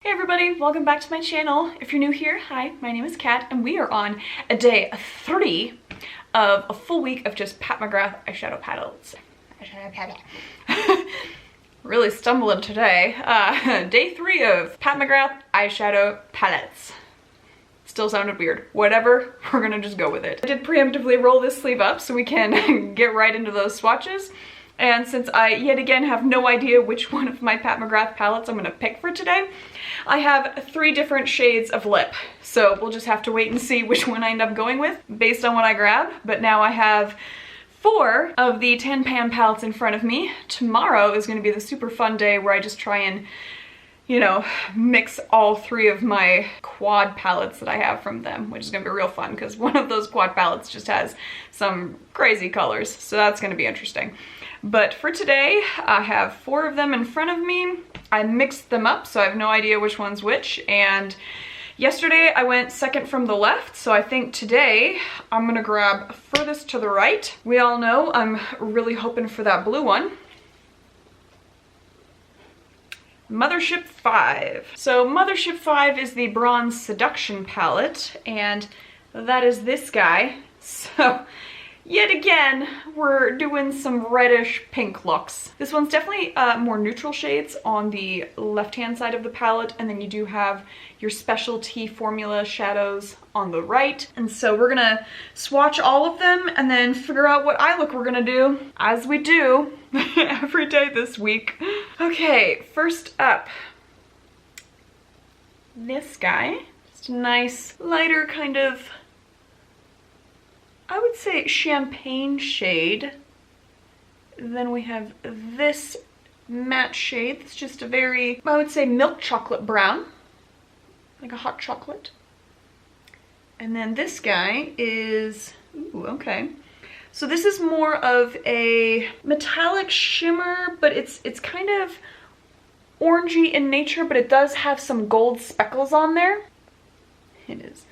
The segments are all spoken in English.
Hey everybody, welcome back to my channel. If you're new here, hi, my name is Kat, and we are on a day 30 of a full week of just Pat McGrath eyeshadow palettes. Really stumbling today. Day 3 of Pat McGrath eyeshadow palettes. Still sounded weird. Whatever, we're gonna just go with it. I did preemptively roll this sleeve up so we can get right into those swatches. And since I yet again have no idea which one of my Pat McGrath palettes I'm gonna pick for today, I have 3 different shades of lip. So we'll just have to wait and see which one I end up going with based on what I grab. But now I have 4 of the 10 pan palettes in front of me. Tomorrow is gonna be the super fun day where I just try and, you know, mix all 3 of my quad palettes that I have from them, which is gonna be real fun because one of those quad palettes just has some crazy colors. So that's gonna be interesting. But for today, I have 4 of them in front of me. I mixed them up, so I have no idea which one's which. And yesterday I went second from the left, so I think today I'm gonna grab furthest to the right. We all know I'm really hoping for that blue one. Mothership 5. So Mothership 5 is the Bronze Seduction Palette, and that is this guy. So yet again, we're doing some reddish pink looks. This one's definitely more neutral shades on the left-hand side of the palette, and then you do have your specialty formula shadows on the right. And so we're gonna swatch all of them and then figure out what eye look we're gonna do, as we do every day this week. Okay, first up, this guy. Just a nice, lighter kind of, I would say, champagne shade. Then we have this matte shade that's just a very, I would say, milk chocolate brown, like a hot chocolate. And then this guy is, ooh, okay. So this is more of a metallic shimmer, but it's kind of orangey in nature, but it does have some gold speckles on there. It is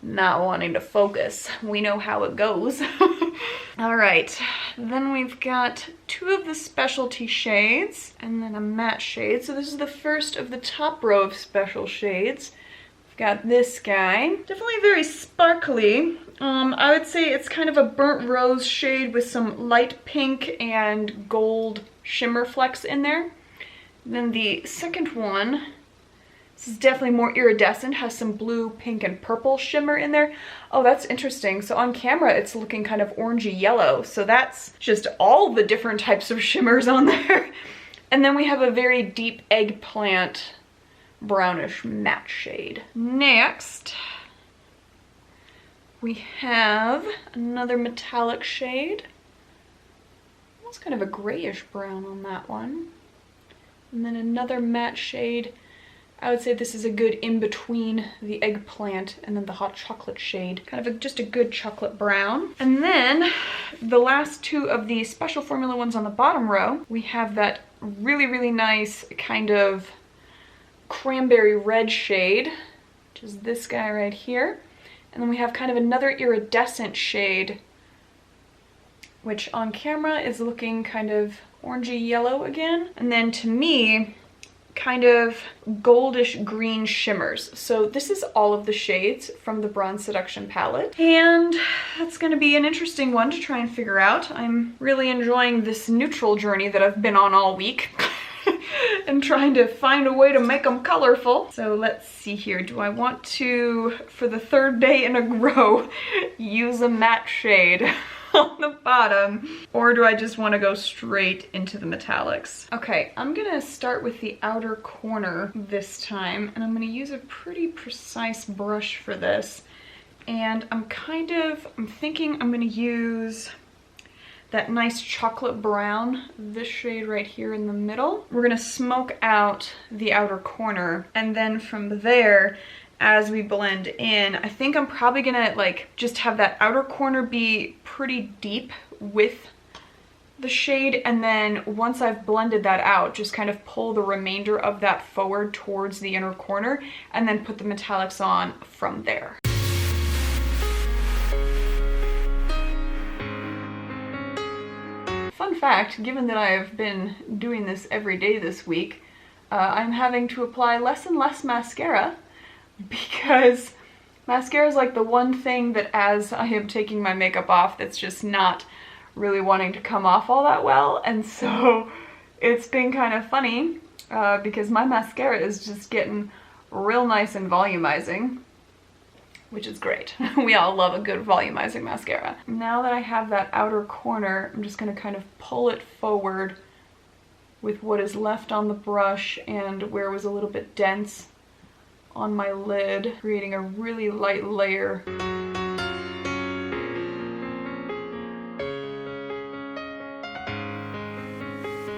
not wanting to focus. We know how it goes. All right, then we've got 2 of the specialty shades and then a matte shade. So this is the first of the top row of special shades. We've got this guy, definitely very sparkly. I would say it's kind of a burnt rose shade with some light pink and gold shimmer flecks in there. Then the second one, this is definitely more iridescent, has some blue, pink, and purple shimmer in there. Oh, that's interesting. So on camera, it's looking kind of orangey yellow. So that's just all the different types of shimmers on there. And then we have a very deep eggplant brownish matte shade. Next, we have another metallic shade. Almost kind of a grayish brown on that one. And then another matte shade. I would say this is a good in-between the eggplant and then the hot chocolate shade. Kind of just a good chocolate brown. And then the last 2 of the special formula ones on the bottom row, we have that really, really nice kind of cranberry red shade, which is this guy right here. And then we have kind of another iridescent shade, which on camera is looking kind of orangey yellow again. And then to me, kind of goldish green shimmers. So this is all of the shades from the Bronze Seduction palette, and that's going to be an interesting one to try and figure out. I'm really enjoying this neutral journey that I've been on all week and trying to find a way to make them colorful. So let's see here. Do I want to, for the 3rd day in a row, use a matte shade on the bottom, or do I just want to go straight into the metallics? Okay, I'm gonna start with the outer corner this time, and I'm gonna use a pretty precise brush for this. And I'm thinking I'm gonna use that nice chocolate brown, this shade right here in the middle. We're gonna smoke out the outer corner, and then from there, as we blend in, I think I'm probably gonna like just have that outer corner be pretty deep with the shade, and then once I've blended that out, just kind of pull the remainder of that forward towards the inner corner and then put the metallics on from there. Fun fact, given that I've been doing this every day this week, I'm having to apply less and less mascara because mascara is like the one thing that as I am taking my makeup off that's just not really wanting to come off all that well. And so it's been kind of funny because my mascara is just getting real nice and volumizing, which is great. We all love a good volumizing mascara. Now that I have that outer corner, I'm just gonna kind of pull it forward with what is left on the brush and where it was a little bit dense on my lid, creating a really light layer.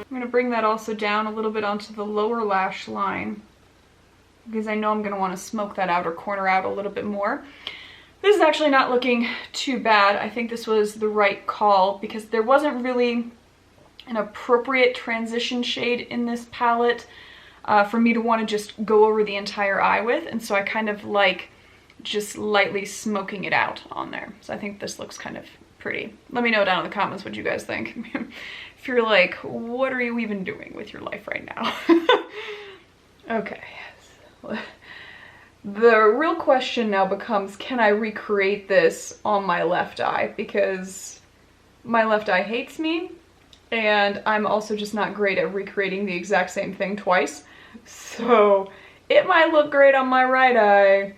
I'm gonna bring that also down a little bit onto the lower lash line because I know I'm gonna wanna smoke that outer corner out a little bit more. This is actually not looking too bad. I think this was the right call because there wasn't really an appropriate transition shade in this palette for me to want to just go over the entire eye with, and so I kind of like just lightly smoking it out on there. So I think this looks kind of pretty. Let me know down in the comments what you guys think. If you're like, what are you even doing with your life right now? Okay. The real question now becomes, can I recreate this on my left eye? Because my left eye hates me, and I'm also just not great at recreating the exact same thing twice. So it might look great on my right eye,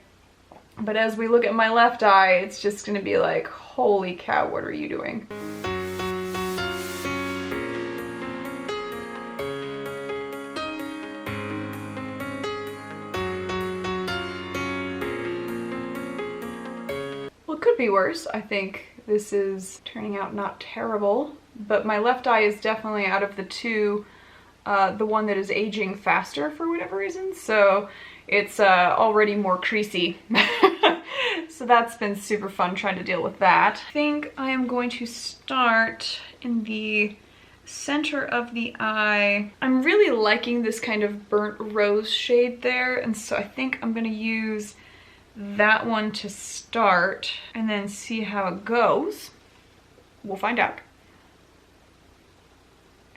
but as we look at my left eye, it's just gonna be like, holy cow, what are you doing? Well, it could be worse. I think this is turning out not terrible, but my left eye is definitely, out of the two, the one that is aging faster for whatever reason, so it's already more creasy. So that's been super fun trying to deal with that. I think I am going to start in the center of the eye. I'm really liking this kind of burnt rose shade there, and so I think I'm gonna use that one to start and then see how it goes. We'll find out.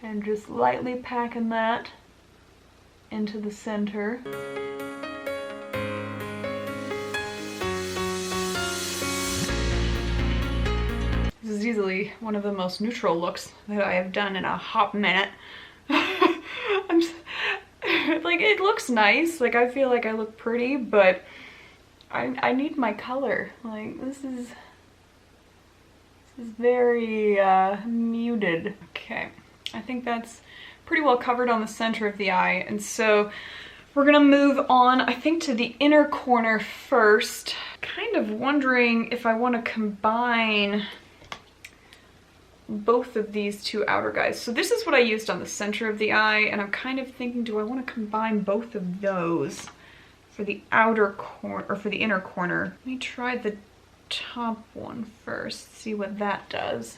And just lightly packing that into the center. This is easily one of the most neutral looks that I have done in a hot minute. I'm just, like, it looks nice, like I feel like I look pretty, but I need my color. Like, this is very muted. Okay, I think that's pretty well covered on the center of the eye, and so we're gonna move on, I think, to the inner corner first. Kind of wondering if I want to combine both of these two outer guys. So this is what I used on the center of the eye, and I'm kind of thinking, do I want to combine both of those for the outer corner, or for the inner corner? Let me try the top one first, see what that does.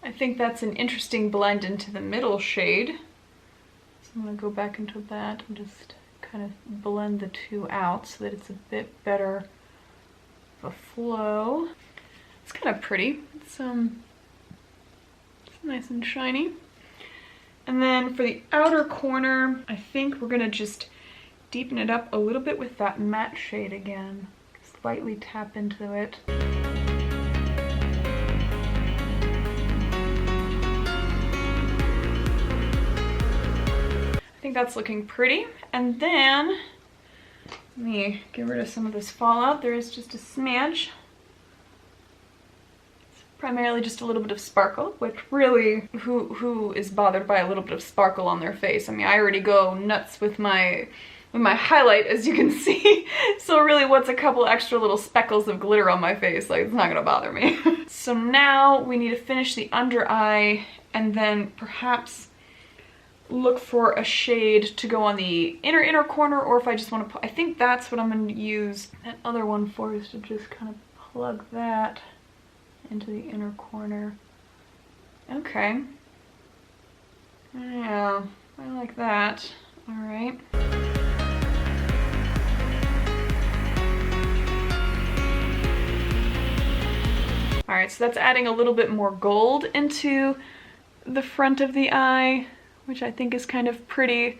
I think that's an interesting blend into the middle shade. So I'm gonna go back into that and just kind of blend the two out so that it's a bit better of a flow. It's kind of pretty. It's nice and shiny. And then for the outer corner, I think we're gonna just deepen it up a little bit with that matte shade again. Just lightly tap into it. I think that's looking pretty. And then, let me get rid of some of this fallout. There is just a smidge. It's primarily just a little bit of sparkle, which really, who is bothered by a little bit of sparkle on their face? I mean, I already go nuts with my highlight, as you can see. So really, what's a couple extra little speckles of glitter on my face? Like, it's not gonna bother me. So now we need to finish the under eye, and then perhaps look for a shade to go on the inner corner, or if I just want to put, I think that's what I'm going to use that other one for, is to just kind of plug that into the inner corner. Okay. Yeah, I like that. All right. All right, so that's adding a little bit more gold into the front of the eye, which I think is kind of pretty.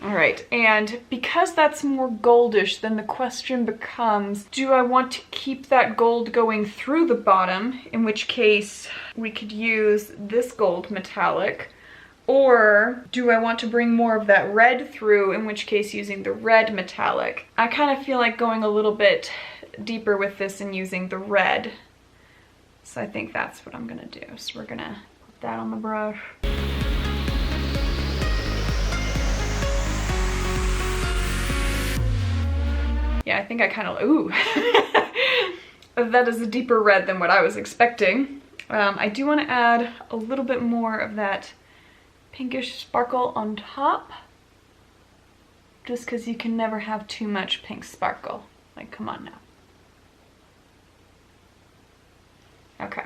All right, and because that's more goldish, then the question becomes, do I want to keep that gold going through the bottom, in which case we could use this gold metallic, or do I want to bring more of that red through, in which case using the red metallic? I kind of feel like going a little bit deeper with this and using the red. So I think that's what I'm gonna do. So we're gonna put that on the brush. Yeah, I think I kind of, ooh. That is a deeper red than what I was expecting. I do want to add a little bit more of that pinkish sparkle on top. Just because you can never have too much pink sparkle. Like, come on now. Okay.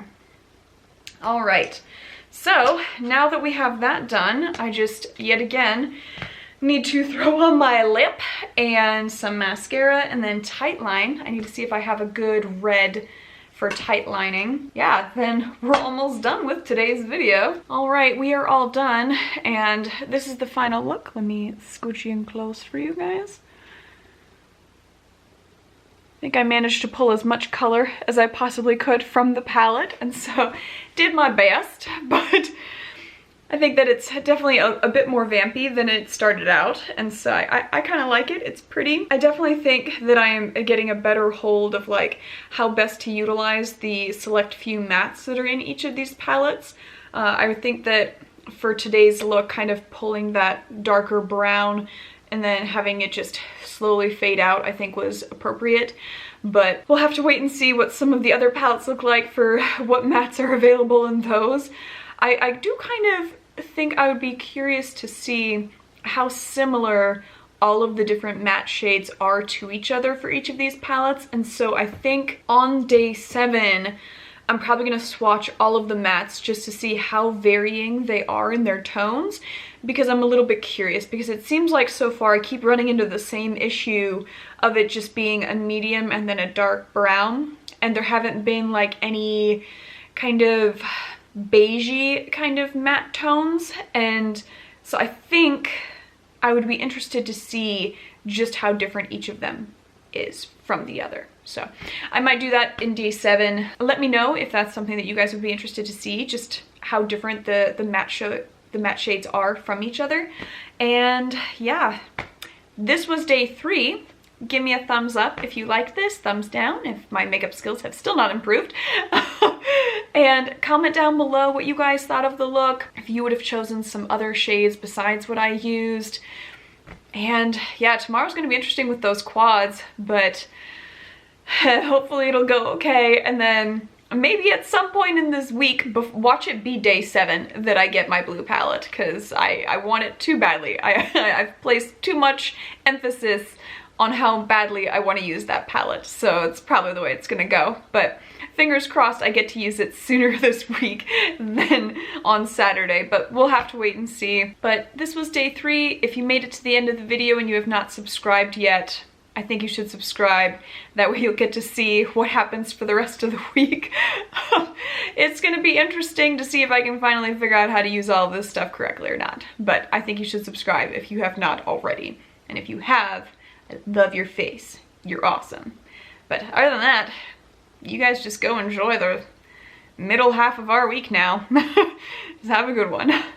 All right. So now that we have that done, I just, yet again, need to throw on my lip and some mascara and then tight line. I need to see if I have a good red for tight lining. Yeah, then we're almost done with today's video. All right, we are all done, and this is the final look. Let me scooch you in close for you guys. I think I managed to pull as much color as I possibly could from the palette, and so did my best, but I think that it's definitely a bit more vampy than it started out, and so I kind of like it. It's pretty. I definitely think that I am getting a better hold of like how best to utilize the select few mattes that are in each of these palettes. I would think that for today's look, kind of pulling that darker brown and then having it just slowly fade out, I think was appropriate. But we'll have to wait and see what some of the other palettes look like for what mattes are available in those. I do kind of think I would be curious to see how similar all of the different matte shades are to each other for each of these palettes. And so I think on day 7, I'm probably going to swatch all of the mattes just to see how varying they are in their tones, because I'm a little bit curious, because it seems like so far I keep running into the same issue of it just being a medium and then a dark brown, and there haven't been like any kind of beigey kind of matte tones. And so I think I would be interested to see just how different each of them is from the other. So I might do that in day 7. Let me know if that's something that you guys would be interested to see, just how different the matte shades are from each other. And yeah, this was day 3. Give me a thumbs up if you like this, thumbs down if my makeup skills have still not improved. And comment down below what you guys thought of the look, if you would have chosen some other shades besides what I used. And yeah, tomorrow's gonna be interesting with those quads, but hopefully it'll go okay. And then maybe at some point in this week, watch it be day 7 that I get my blue palette, because I want it too badly. I've placed too much emphasis on how badly I want to use that palette, so it's probably the way it's gonna go. But fingers crossed I get to use it sooner this week than on Saturday, but we'll have to wait and see. But this was day 3. If you made it to the end of the video and you have not subscribed yet, I think you should subscribe. That way you'll get to see what happens for the rest of the week. It's gonna be interesting to see if I can finally figure out how to use all of this stuff correctly or not. But I think you should subscribe if you have not already. And if you have, I love your face. You're awesome. But other than that, you guys just go enjoy the middle half of our week now. Just have a good one.